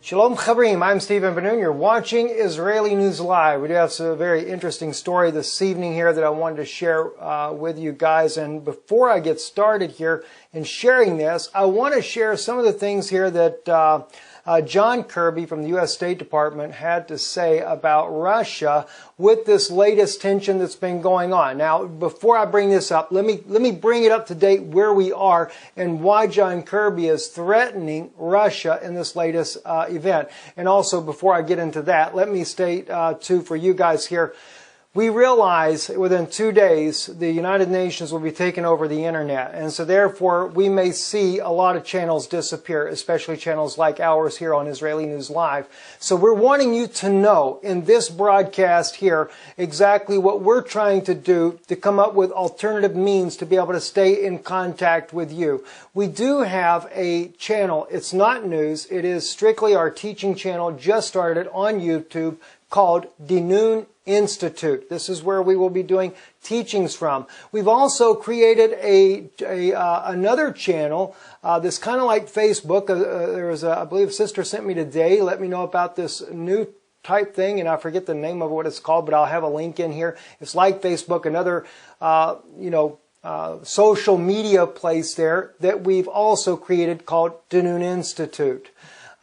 Shalom Chavrim, I'm Stephen Ben-Nun. You're watching Israeli News Live. We do have a very interesting story this evening here that I wanted to share with you guys. And before I get started here in sharing this, I want to share some of the things here that John Kirby from the U.S. State Department had to say about Russia with this latest tension that's been going on. Now, before I bring this up, let me bring it up to date where we are and why John Kirby is threatening Russia in this latest event. And also, before I get into that, let me state, too, for you guys here, we realize within 2 days the United Nations will be taking over the internet, and so therefore we may see a lot of channels disappear, especially channels like ours here on Israeli News Live. So we're wanting you to know in this broadcast here exactly what we're trying to do to come up with alternative means to be able to stay in contact with you. We do have a channel. It's not news. It is strictly our teaching channel, just started on YouTube, called Noon Institute. This is where we will be doing teachings from. We've also created another channel that's kind of like Facebook. There was I believe a sister sent me today, let me know about this new type thing, and I forget the name of what it's called, but I'll have a link in here. It's like Facebook, another social media place there that we've also created called Noon Institute.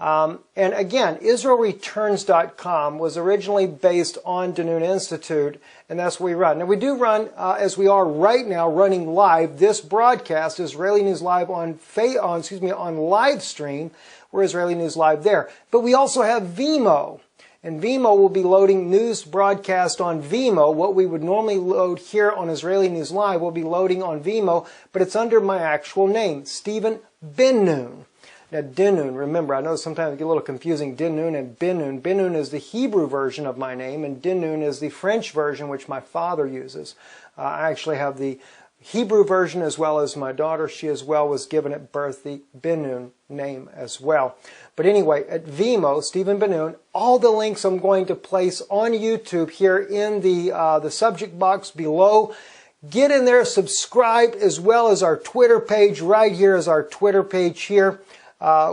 And again, IsraelReturns.com was originally based on Noon Institute, and that's what we run. Now, we do run, as we are right now, running live. This broadcast, Israeli News Live on live stream. We're Israeli News Live there. But we also have Vimeo. And Vimeo will be loading news broadcast on Vimeo. What we would normally load here on Israeli News Live will be loading on Vimeo, but it's under my actual name, Stephen Ben-Nun. Now, Din-Nun, remember, I know sometimes it gets a little confusing, Din-Nun and Ben-Nun. Ben-Nun is the Hebrew version of my name, and Din-Nun is the French version, which my father uses. I actually have the Hebrew version as well as my daughter. She as well was given at birth the Ben-Nun name as well. But anyway, at Vimeo, Stephen Ben-Nun, all the links I'm going to place on YouTube here in the subject box below. Get in there, subscribe, as well as our Twitter page. Right here is our Twitter page here.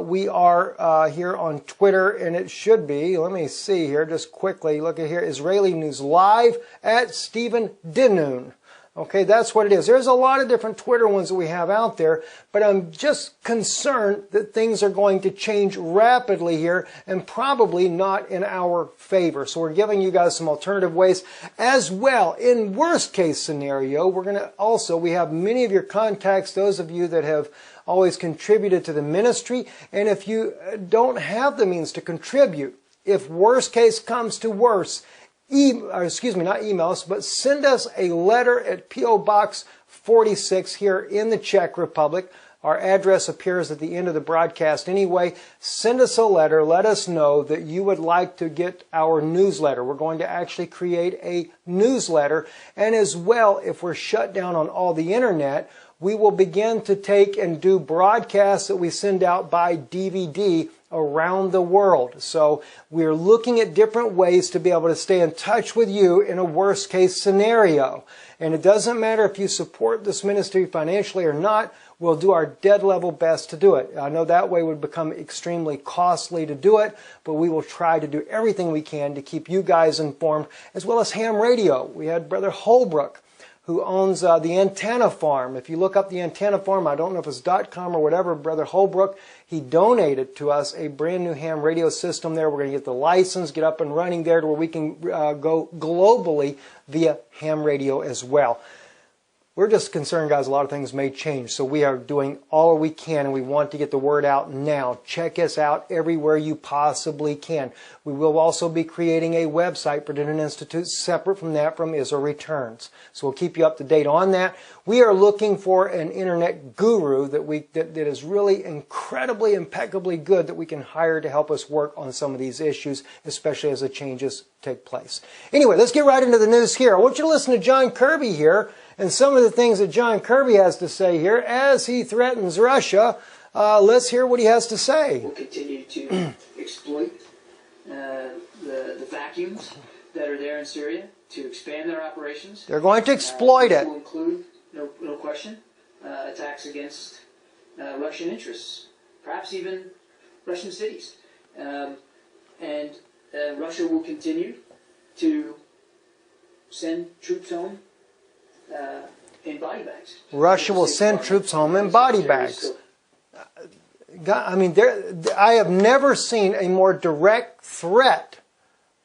We are here on Twitter, and it should be, let me see here just quickly, look at here, Israeli News Live at Stephen Ben-Nun. Okay, that's what it is. There's a lot of different Twitter ones that we have out there, but I'm just concerned that things are going to change rapidly here and probably not in our favor. So we're giving you guys some alternative ways as well. In worst case scenario, we have many of your contacts, those of you that have always contributed to the ministry, and if you don't have the means to contribute, if worst case comes to worse, not email us, but send us a letter at P.O. Box 46 here in the Czech Republic. Our address appears at the end of the broadcast anyway. Send us a letter. Let us know that you would like to get our newsletter. We're going to actually create a newsletter. And as well, if we're shut down on all the internet, we will begin to take and do broadcasts that we send out by DVD around the world. So we're looking at different ways to be able to stay in touch with you in a worst case scenario. And it doesn't matter if you support this ministry financially or not, we'll do our dead level best to do it. I know that way would become extremely costly to do it, but we will try to do everything we can to keep you guys informed, as well as ham radio. We had Brother Holbrook, who owns the Antenna Farm. If you look up the Antenna Farm, I don't know if it's .com or whatever, Brother Holbrook, he donated to us a brand new ham radio system there. We're going to get the license, get up and running there to where we can go globally via ham radio as well. We're just concerned, guys, a lot of things may change, so we are doing all we can, and we want to get the word out now. Check us out everywhere you possibly can. We will also be creating a website for Noon Institute separate from that from Israel Returns. So we'll keep you up to date on that. We are looking for an internet guru that is really incredibly, impeccably good that we can hire to help us work on some of these issues, especially as the changes take place. Anyway, let's get right into the news here. I want you to listen to John Kirby here and some of the things that John Kirby has to say here as he threatens Russia. Let's hear what he has to say. We'll continue to exploit the vacuums that are there in Syria to expand their operations. They're going to exploit it. Will include, no question, attacks against Russian interests, perhaps even Russian cities. And Russia will continue to send troops home in body bags. Russia will send troops home in body bags. I mean, I have never seen a more direct threat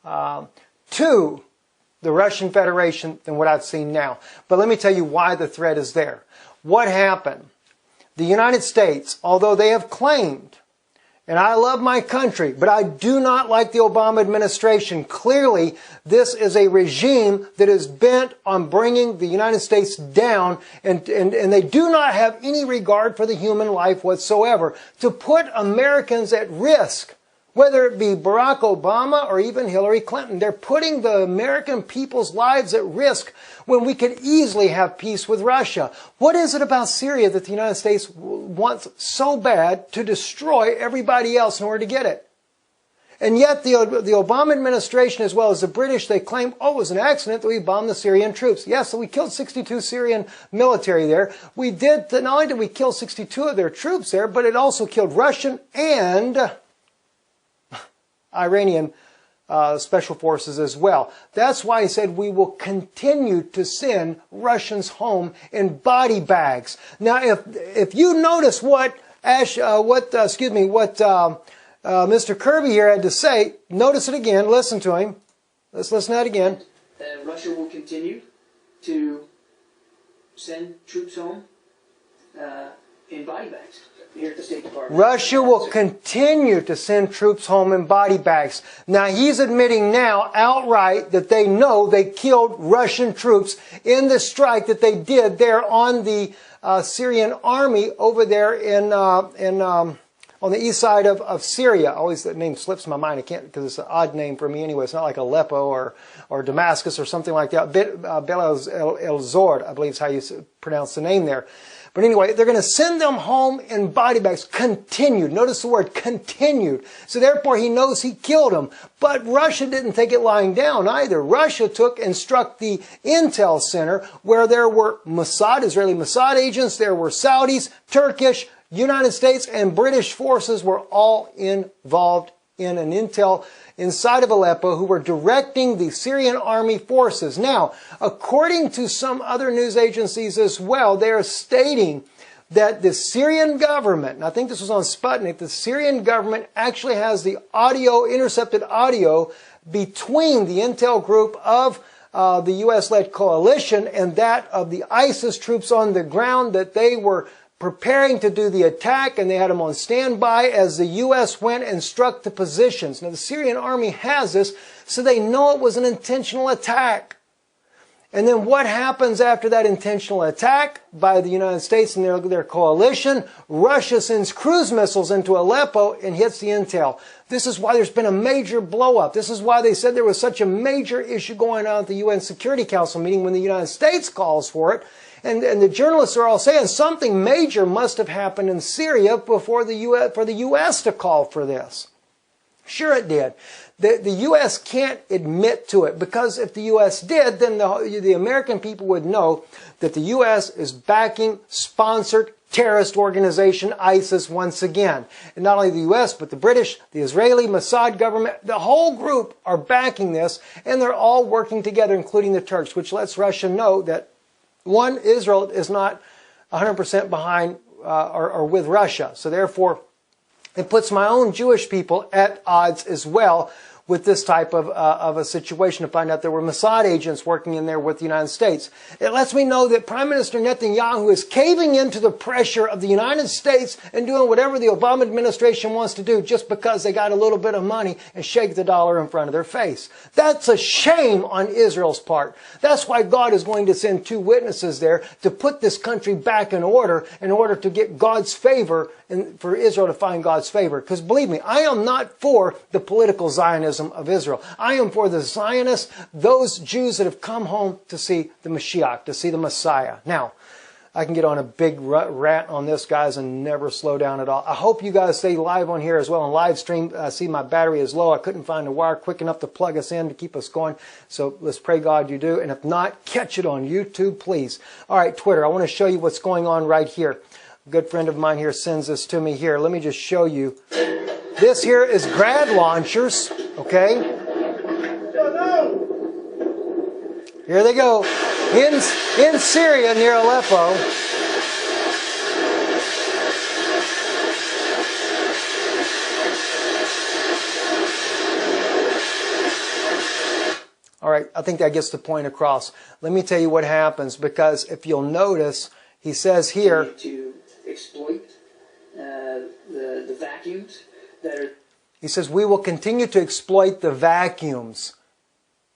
to the Russian Federation than what I've seen now. But let me tell you why the threat is there. What happened? The United States, although they have claimed, and I love my country, but I do not like the Obama administration. Clearly, this is a regime that is bent on bringing the United States down, and they do not have any regard for the human life whatsoever. To put Americans at risk, whether it be Barack Obama or even Hillary Clinton, they're putting the American people's lives at risk when we could easily have peace with Russia. What is it about Syria that the United States wants so bad to destroy everybody else in order to get it? And yet the Obama administration, as well as the British, they claim, oh, it was an accident that we bombed the Syrian troops. Yes, so we killed 62 Syrian military there. We did, not only did we kill 62 of their troops there, but it also killed Russian and Iranian special forces as well. That's why he said we will continue to send Russians home in body bags. Now, if you notice what Mr. Kirby here had to say, notice it again. Listen to him. Let's listen to that again. Russia will continue to send troops home in body bags. Here at the State Department. Russia will continue to send troops home in body bags. Now, he's admitting now outright that they know they killed Russian troops in the strike that they did there on the Syrian army over there on the east side of Syria. Always that name slips my mind. I can't, because it's an odd name for me anyway. It's not like Aleppo or Damascus or something like that. Bel El Zord, I believe is how you pronounce the name there. But anyway, they're going to send them home in body bags. Continued. Notice the word continued. So therefore, he knows he killed them. But Russia didn't take it lying down either. Russia took and struck the Intel Center where there were Israeli Mossad agents, there were Saudis, Turkish, United States, and British forces were all involved in an intel inside of Aleppo who were directing the Syrian army forces. Now, according to some other news agencies as well, they are stating that the Syrian government, and I think this was on Sputnik, the Syrian government actually has the intercepted audio between the intel group of the U.S.-led coalition and that of the ISIS troops on the ground, that they were preparing to do the attack, and they had them on standby as the U.S. went and struck the positions. Now, the Syrian army has this, so they know it was an intentional attack. And then what happens after that intentional attack by the United States and their coalition? Russia sends cruise missiles into Aleppo and hits the intel. This is why there's been a major blow-up. This is why they said there was such a major issue going on at the UN Security Council meeting when the United States calls for it. And the journalists are all saying something major must have happened in Syria before for the U.S. to call for this. Sure it did. The U.S. can't admit to it, because if the U.S. did, then the American people would know that the U.S. is backing sponsored terrorist organization ISIS once again. And not only the U.S., but the British, the Israeli Mossad government, the whole group are backing this, and they're all working together, including the Turks, which lets Russia know that one, Israel is not 100% behind or with Russia. So therefore, it puts my own Jewish people at odds as well with this type of a situation, to find out there were Mossad agents working in there with the United States. It lets me know that Prime Minister Netanyahu is caving into the pressure of the United States and doing whatever the Obama administration wants to do just because they got a little bit of money and shake the dollar in front of their face. That's a shame on Israel's part. That's why God is going to send two witnesses there to put this country back in order to get God's favor, and for Israel to find God's favor. Because believe me, I am not for the political Zionism of Israel. I am for the Zionists, those Jews that have come home to see the Mashiach, to see the Messiah. Now, I can get on a big rant on this, guys, and never slow down at all. I hope you guys stay live on here as well on live stream. I see my battery is low. I couldn't find a wire quick enough to plug us in to keep us going. So let's pray God you do. And if not, catch it on YouTube, please. All right, Twitter, I want to show you what's going on right here. A good friend of mine here sends this to me here. Let me just show you This here is grad launchers, okay? Here they go. In Syria near Aleppo. All right, I think that gets the point across. Let me tell you what happens, because if you'll notice, he says here to exploit the vacuums that are. He says we will continue to exploit the vacuums.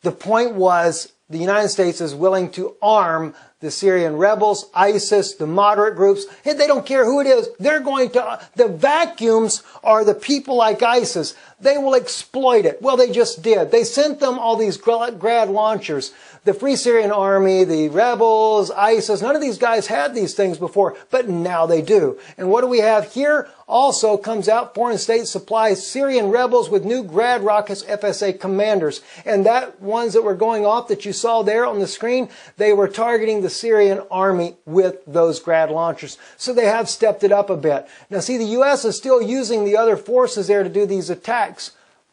The point was the United States is willing to arm the Syrian rebels, ISIS, the moderate groups. Hey, they don't care who it is. They're going to. The vacuums are the people like ISIS. They will exploit it. Well, they just did. They sent them all these grad launchers. The Free Syrian Army, the rebels, ISIS, none of these guys had these things before, but now they do. And what do we have here? Also comes out, foreign states supply Syrian rebels with new grad rockets, FSA commanders. And that ones that were going off that you saw there on the screen, they were targeting the Syrian army with those grad launchers. So they have stepped it up a bit. Now see, the U.S. is still using the other forces there to do these attacks.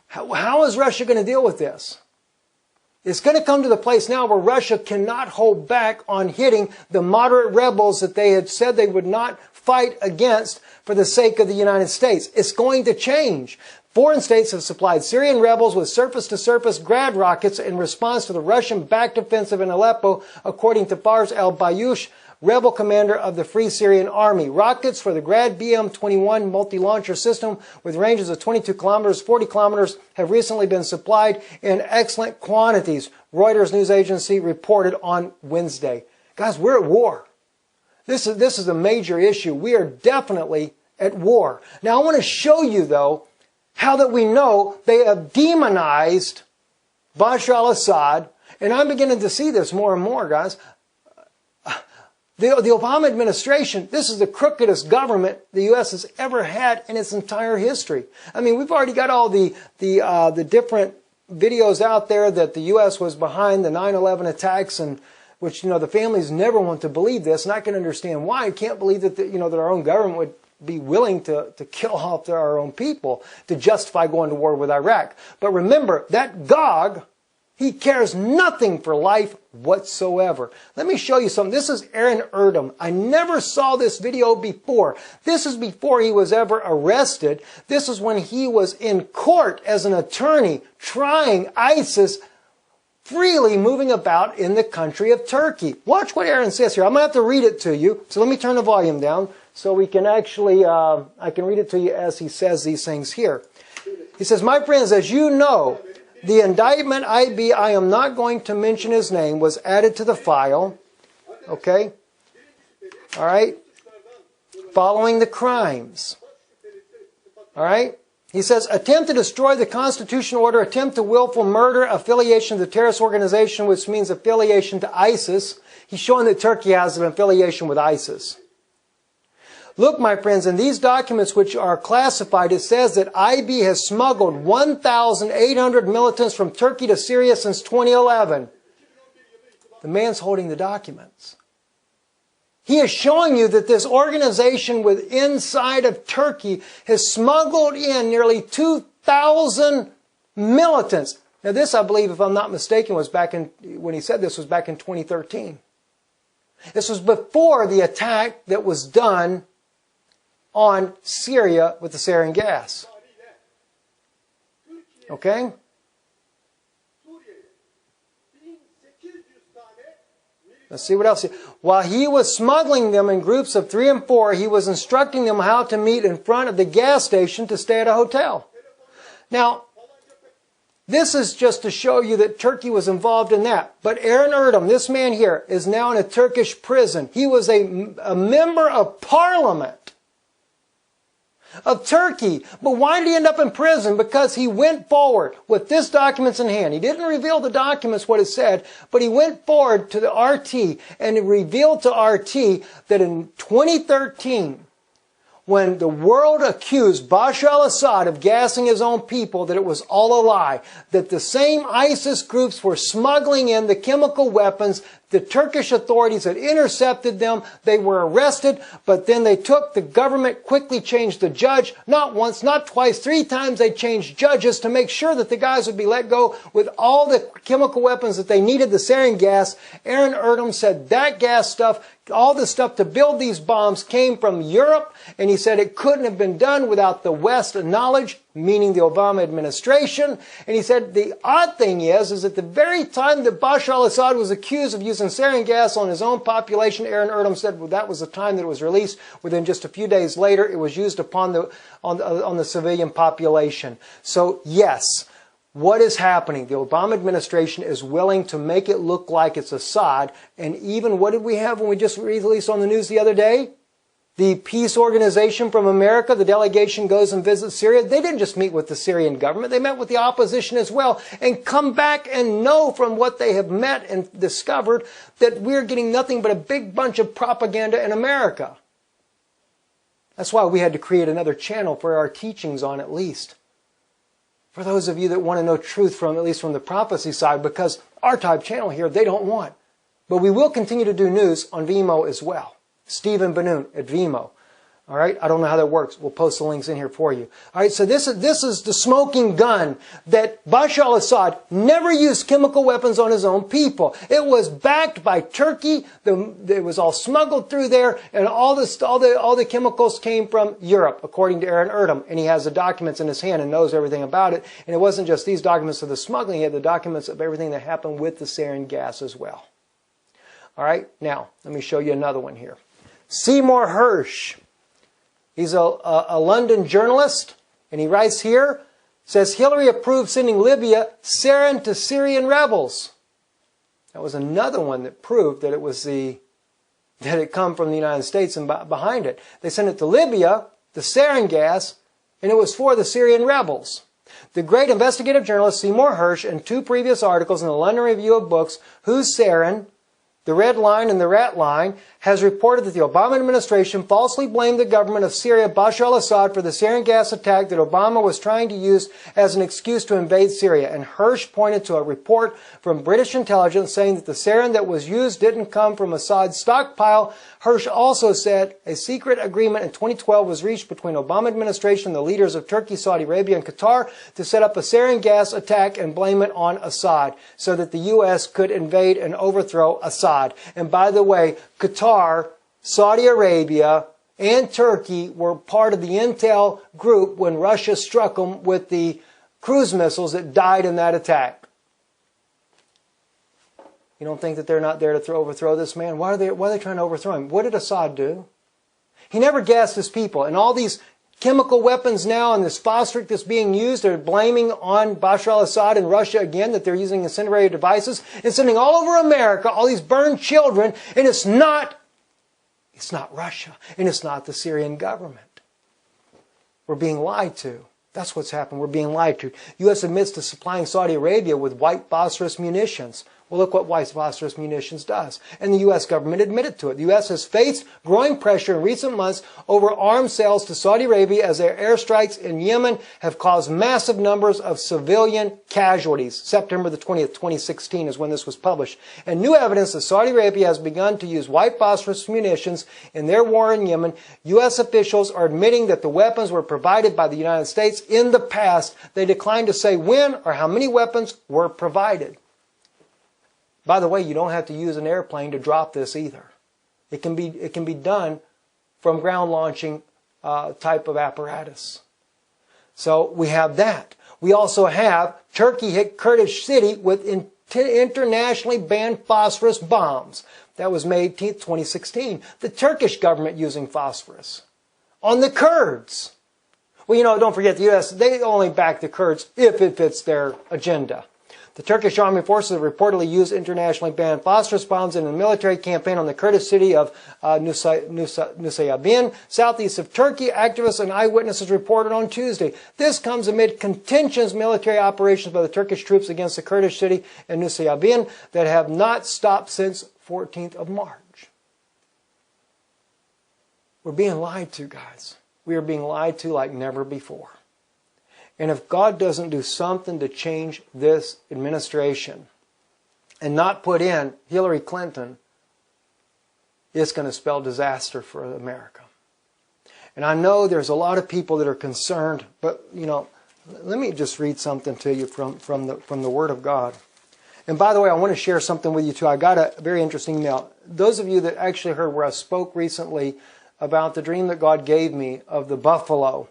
How is Russia going to deal with this? It's going to come to the place now where Russia cannot hold back on hitting the moderate rebels that they had said they would not fight against for the sake of the United States. It's going to change. Foreign states have supplied Syrian rebels with surface-to-surface grad rockets in response to the Russian-backed offensive in Aleppo, according to Fars al-Bayoush, rebel commander of the Free Syrian Army. Rockets for the Grad BM-21 multi-launcher system with ranges of 22 kilometers, 40 kilometers have recently been supplied in excellent quantities, Reuters news agency reported on Wednesday. Guys, we're at war. This is a major issue. We are definitely at war. Now, I want to show you, though, how that we know they have demonized Bashar al-Assad, and I'm beginning to see this more and more, guys. The Obama administration, this is the crookedest government the U.S. has ever had in its entire history. I mean, we've already got all the different videos out there that the U.S. was behind the 9/11 attacks, and which, the families never want to believe this, and I can understand why. I can't believe that, that our own government would be willing to kill off our own people to justify going to war with Iraq. But remember, that Gog, he cares nothing for life whatsoever. Let me show you something. This is Aaron Erdem. I never saw this video before. This is before he was ever arrested. This is when he was in court as an attorney trying ISIS, freely moving about in the country of Turkey. Watch what Aaron says here. I'm going to have to read it to you. So let me turn the volume down so we can actually, I can read it to you as he says these things here. He says, my friends, as you know, the indictment I am not going to mention his name, was added to the file. Okay? All right? Following the crimes. All right? He says, attempt to destroy the constitutional order, attempt to willful murder, affiliation to the terrorist organization, which means affiliation to ISIS. He's showing that Turkey has an affiliation with ISIS. Look, my friends, in these documents which are classified, it says that IB has smuggled 1,800 militants from Turkey to Syria since 2011. The man's holding the documents. He is showing you that this organization inside of Turkey has smuggled in nearly 2,000 militants. Now this, I believe, if I'm not mistaken, was back in, when he said this, was back in 2013. This was before the attack that was done on Syria with the sarin gas. Okay? Let's see what else. While he was smuggling them in groups of 3 and 4, he was instructing them how to meet in front of the gas station to stay at a hotel. Now, this is just to show you that Turkey was involved in that. But Aaron Erdem, this man here, is now in a Turkish prison. He was a member of parliament of Turkey. But why did he end up in prison? Because he went forward with this documents in hand. He didn't reveal the documents, what it said, but he went forward to the RT and it revealed to RT that in 2013, when the world accused Bashar al-Assad of gassing his own people, that it was all a lie, that the same ISIS groups were smuggling in the chemical weapons The Turkish authorities had intercepted them. They were arrested, but then the government quickly changed the judge. Not once, not twice, 3 times they changed judges to make sure that the guys would be let go with all the chemical weapons that they needed, the sarin gas. Aaron Erdem said that gas stuff, all the stuff to build these bombs came from Europe, and he said it couldn't have been done without the West knowledge, meaning the Obama administration. And he said the odd thing is at the very time that Bashar al-Assad was accused of using sarin gas on his own population, Aaron Erdem said, well, that was the time that it was released. Within just a few days later, it was used on the civilian population. So yes, what is happening? The Obama administration is willing to make it look like it's Assad. And even what did we have when we just released on the news the other day? The peace organization from America, the delegation goes and visits Syria. They didn't just meet with the Syrian government. They met with the opposition as well and come back and know from what they have met and discovered that we're getting nothing but a big bunch of propaganda in America. That's why we had to create another channel for our teachings on, at least. For those of you that want to know truth from, at least from the prophecy side, because our type channel here, they don't want. But we will continue to do news on Vimeo as well. Stephen Benoon at Vimeo. All right, I don't know how that works. We'll post the links in here for you. All right, so this is the smoking gun that Bashar al-Assad never used chemical weapons on his own people. It was backed by Turkey. It was all smuggled through there, and all the chemicals came from Europe, according to Aaron Erdem. And he has the documents in his hand and knows everything about it. And it wasn't just these documents of the smuggling; he had the documents of everything that happened with the sarin gas as well. All right, now let me show you another one here. Seymour Hersh. He's a London journalist, and he writes here, says Hillary approved sending Libya sarin to Syrian rebels. That was another one that proved that it come from the United States and behind it. They sent it to Libya, the sarin gas, and it was for the Syrian rebels. The great investigative journalist Seymour Hersh, in 2 previous articles in the London Review of Books, Who's Sarin? The Red Line and the Rat Line, has reported that the Obama administration falsely blamed the government of Syria, Bashar al-Assad, for the sarin gas attack that Obama was trying to use as an excuse to invade Syria. And Hersh pointed to a report from British intelligence saying that the sarin that was used didn't come from Assad's stockpile. Hersh also said a secret agreement in 2012 was reached between Obama administration and the leaders of Turkey, Saudi Arabia, and Qatar to set up a sarin gas attack and blame it on Assad so that the U.S. could invade and overthrow Assad. And by the way, Qatar, Saudi Arabia, and Turkey were part of the intel group when Russia struck them with the cruise missiles that died in that attack. You don't think that they're not there to overthrow this man? Why are they trying to overthrow him? What did Assad do? He never gassed his people. And all these chemical weapons now and this phosphoric that's being used, they're blaming on Bashar al-Assad and Russia again that they're using incendiary devices and sending all over America all these burned children. And it's not Russia, and it's not the Syrian government. We're being lied to. That's what's happened. We're being lied to. U.S. admits to supplying Saudi Arabia with white phosphorus munitions. Well, look what white phosphorus munitions does. And the U.S. government admitted to it. The U.S. has faced growing pressure in recent months over arms sales to Saudi Arabia as their airstrikes in Yemen have caused massive numbers of civilian casualties. September the 20th, 2016 is when this was published. And new evidence that Saudi Arabia has begun to use white phosphorus munitions in their war in Yemen. U.S. officials are admitting that the weapons were provided by the United States in the past. They declined to say when or how many weapons were provided. By the way, you don't have to use an airplane to drop this either. It can be done from ground launching type of apparatus. So we have that. We also have Turkey hit Kurdish city with internationally banned phosphorus bombs. That was May 18th, 2016. The Turkish government using phosphorus on the Kurds. Well, don't forget the U.S., they only back the Kurds if it fits their agenda. The Turkish army forces have reportedly used internationally banned phosphorus bombs in a military campaign on the Kurdish city of Nusaybin, southeast of Turkey. Activists and eyewitnesses reported on Tuesday. This comes amid contentious military operations by the Turkish troops against the Kurdish city in Nusaybin that have not stopped since 14th of March. We're being lied to, guys. We are being lied to like never before. And if God doesn't do something to change this administration and not put in Hillary Clinton, it's going to spell disaster for America. And I know there's a lot of people that are concerned, but, you know, let me just read something to you from the Word of God. And by the way, I want to share something with you too. I got a very interesting email. Those of you that actually heard where I spoke recently about the dream that God gave me of the buffalo,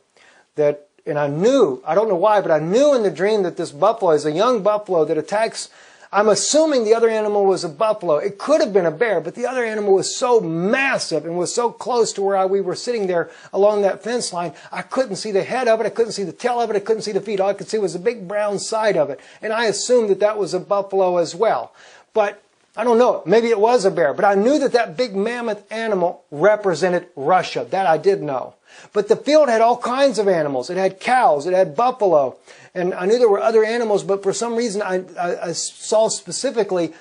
and I knew, I don't know why, but I knew in the dream that this buffalo is a young buffalo that attacks. I'm assuming the other animal was a buffalo. It could have been a bear, but the other animal was so massive and was so close to where we were sitting there along that fence line, I couldn't see the head of it, I couldn't see the tail of it, I couldn't see the feet. All I could see was the big brown side of it. And I assumed that that was a buffalo as well. But I don't know, maybe it was a bear. But I knew that that big mammoth animal represented Russia. That I did know. But the field had all kinds of animals. It had cows, it had buffalo. And I knew there were other animals, but for some reason I saw specifically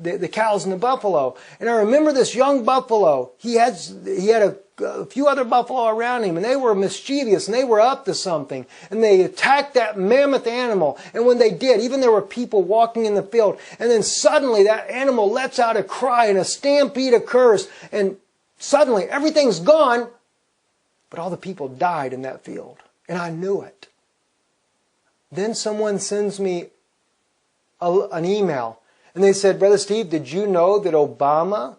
the cows and the buffalo. And I remember this young buffalo. He had a few other buffalo around him, and they were mischievous, and they were up to something. And they attacked that mammoth animal. And when they did, even there were people walking in the field. And then suddenly that animal lets out a cry, and a stampede occurs. And suddenly everything's gone, but all the people died in that field. And I knew it. Then someone sends me an email, and they said, Brother Steve, did you know that Obama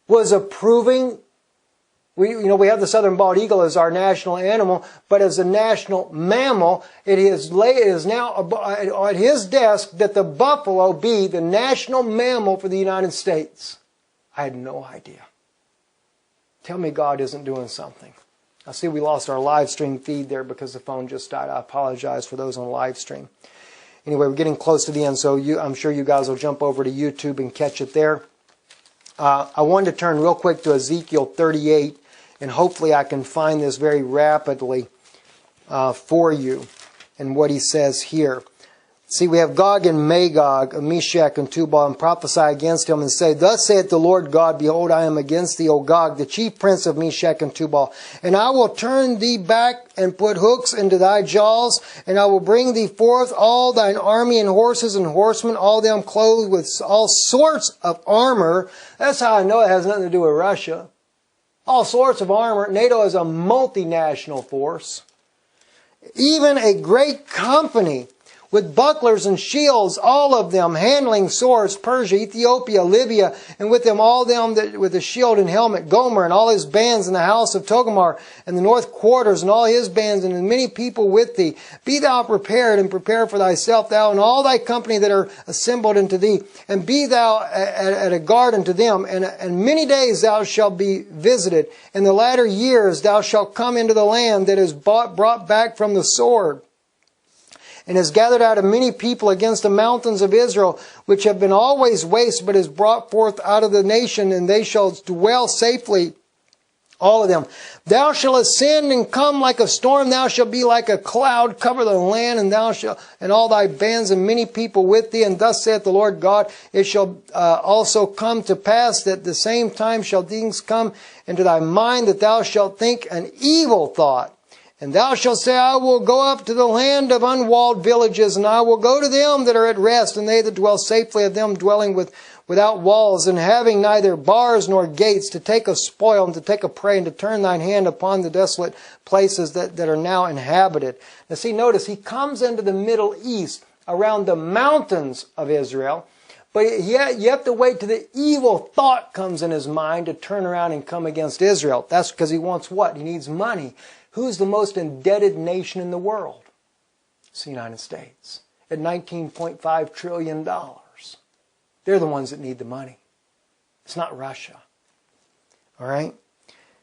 was approving, we have the southern bald eagle as our national animal, but as a national mammal, it is now at his desk that the buffalo be the national mammal for the United States. I had no idea. Tell me God isn't doing something. I see we lost our live stream feed there because the phone just died. I apologize for those on live stream. Anyway, we're getting close to the end, so I'm sure you guys will jump over to YouTube and catch it there. I wanted to turn real quick to Ezekiel 38, and hopefully I can find this very rapidly for you and what he says here. See, we have Gog and Magog, Meshach and Tubal, and prophesy against him and say, Thus saith the Lord God, Behold, I am against thee, O Gog, the chief prince of Meshach and Tubal. And I will turn thee back and put hooks into thy jaws, and I will bring thee forth all thine army and horses and horsemen, all them clothed with all sorts of armor. That's how I know it has nothing to do with Russia. All sorts of armor. NATO is a multinational force. Even a great company with bucklers and shields, all of them handling swords, Persia, Ethiopia, Libya, and with them all them that with a shield and helmet, Gomer and all his bands in the house of Togarmah, and the north quarters and all his bands, and many people with thee. Be thou prepared, and prepare for thyself, thou and all thy company that are assembled unto thee, and be thou at a guard unto them, and many days thou shalt be visited. In the latter years thou shalt come into the land that is brought back from the sword, and has gathered out of many people against the mountains of Israel, which have been always waste, but is brought forth out of the nation, and they shall dwell safely, all of them. Thou shalt ascend and come like a storm, thou shalt be like a cloud, cover the land, and thou shalt, and all thy bands and many people with thee. And thus saith the Lord God, it shall also come to pass that the same time shall things come into thy mind, that thou shalt think an evil thought. And thou shalt say, I will go up to the land of unwalled villages, and I will go to them that are at rest, and they that dwell safely of them dwelling without walls, and having neither bars nor gates, to take a spoil, and to take a prey, and to turn thine hand upon the desolate places that are now inhabited. Now see, notice, he comes into the Middle East, around the mountains of Israel, but yet you have to wait till the evil thought comes in his mind to turn around and come against Israel. That's because he wants what? He needs money. Who's the most indebted nation in the world? It's the United States. At $19.5 trillion. They're the ones that need the money. It's not Russia. All right?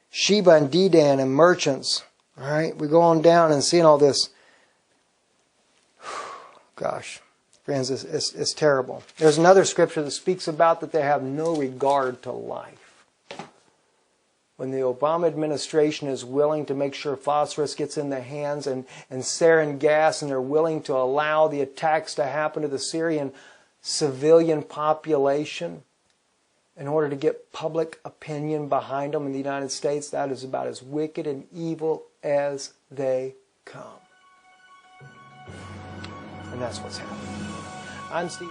Sheba and Dedan and merchants. All right? We go on down and seeing all this. Gosh. Friends, it's terrible. There's another scripture that speaks about that they have no regard to life. When the Obama administration is willing to make sure phosphorus gets in the hands and sarin gas, and they're willing to allow the attacks to happen to the Syrian civilian population in order to get public opinion behind them in the United States, that is about as wicked and evil as they come. And that's what's happening. I'm Steve.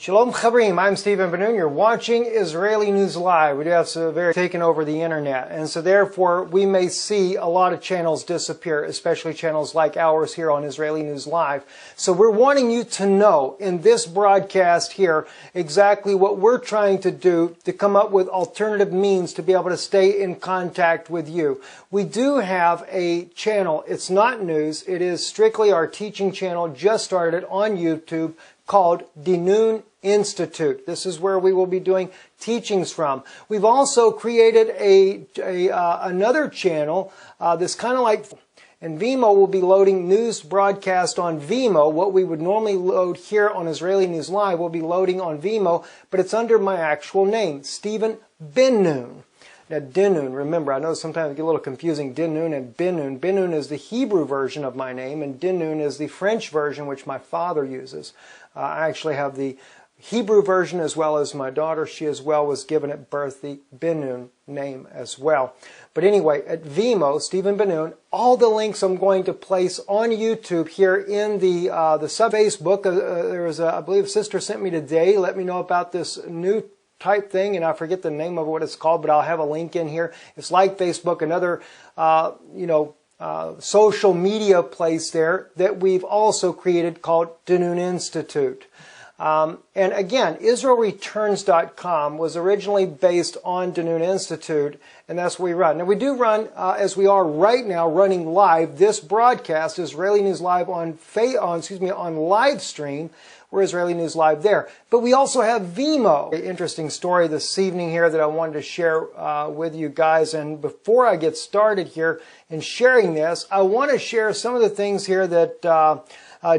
Shalom Chabrim, I'm Stephen Ben-Nun. You're watching Israeli News Live. We do have very taken over the internet, and so therefore we may see a lot of channels disappear, especially channels like ours here on Israeli News Live. So we're wanting you to know in this broadcast here exactly what we're trying to do to come up with alternative means to be able to stay in contact with you. We do have a channel. It's not news. It is strictly our teaching channel, just started on YouTube, called Noon Institute. This is where we will be doing teachings from. We've also created another channel that's kind of like, and Vimeo will be loading news broadcast on Vimeo. What we would normally load here on Israeli News Live will be loading on Vimeo, but it's under my actual name, Stephen Ben-Nun. Now, Din-Nun, remember, I know sometimes it gets a little confusing, Din-Nun and Ben-Nun. Ben-Nun is the Hebrew version of my name, and Din-Nun is the French version, which my father uses. I actually have the Hebrew version as well as my daughter. She as well was given at birth the Ben-Nun name as well. But anyway, at Vimeo, Stephen Ben-Nun, all the links I'm going to place on YouTube here in the sub-Facebook. There was, I believe, a sister sent me today, let me know about this new type thing, and I forget the name of what it's called, but I'll have a link in here. It's like Facebook, another, social media place there that we've also created called Noon Institute. And again, IsraelReturns.com was originally based on Noon Institute, and that's what we run. Now we do run, as we are right now, running live. This broadcast, Israeli News Live on live stream. We're Israeli News Live there. But we also have Vimeo. Interesting story this evening here that I wanted to share with you guys. And before I get started here in sharing this, I want to share some of the things here that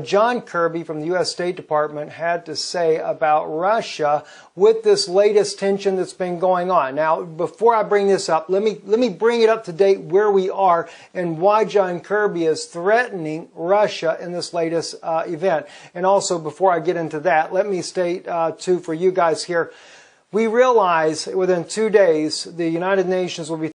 John Kirby from the U.S. State Department had to say about Russia with this latest tension that's been going on. Now, before I bring this up, let me bring it up to date where we are and why John Kirby is threatening Russia in this latest event. And also, before I get into that, let me state, too, for you guys here, we realize within 2 days the United Nations will be